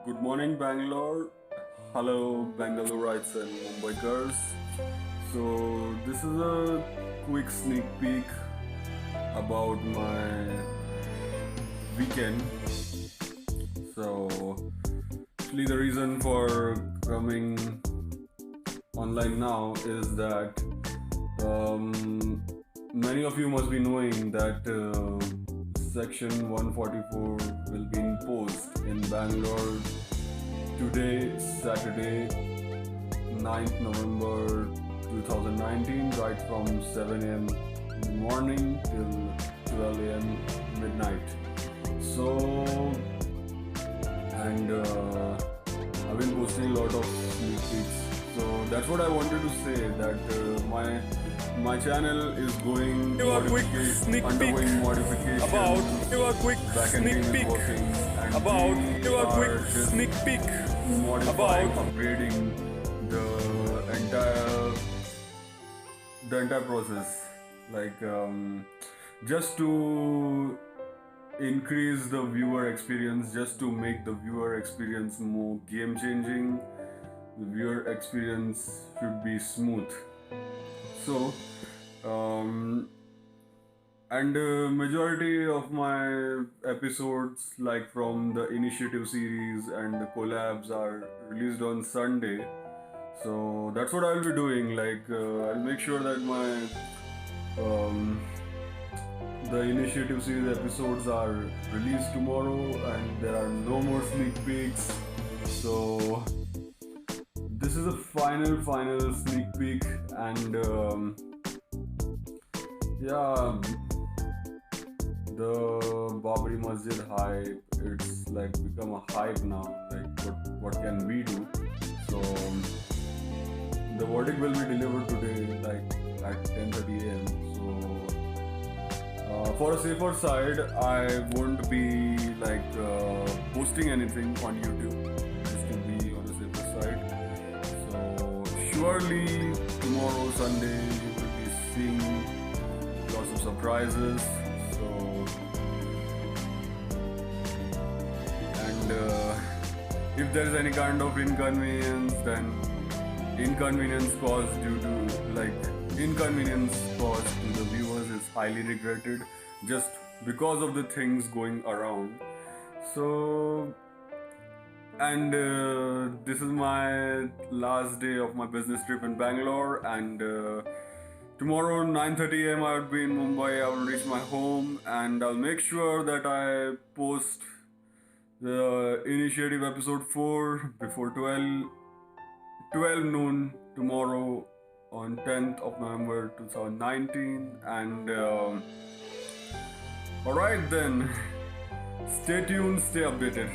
Good morning, Bangalore. Hello, Bangaloreites and Mumbaikars. So, this is a quick sneak peek about my weekend. So, actually, the reason for coming online now is that many of you must be knowing that Section 144 will be imposed in Bangalore today, Saturday, 9th November 2019, right from 7 a.m. in the morning till 12 a.m. midnight. So, and I've been posting a lot of sneak peeks. So that's what I wanted to say, that my channel is going undergoing modification. Backend team is working, and we are just modifying, upgrading the entire process, like just to increase the viewer experience, just to make the viewer experience more game changing. The viewer experience should be smooth. So and majority of my episodes, like from the initiative series and the collabs, are released on Sunday. So that's what I'll be doing. Like I'll make sure that the initiative series episodes are released tomorrow, and there are no more sneak peeks. So this is a final sneak peek, and yeah, the Babri Masjid hype, it's like become a hype now. Like what can we do? So the verdict will be delivered today, like at 10:30 a.m. So for a safer side, I won't be like posting anything on YouTube, just to be on the safer side. So surely tomorrow, Sunday, you will be seeing lots of surprises. So, and if there is any kind of inconvenience, then inconvenience caused to the viewers is highly regretted, just because of the things going around. So, and this is my last day of my business trip in Bangalore, and tomorrow 9:30 a.m. I would be in Mumbai. I will reach my home, and I'll make sure that I post the initiative episode 4 before 12 noon tomorrow on 10th of November 2019. And alright then, stay tuned, stay updated.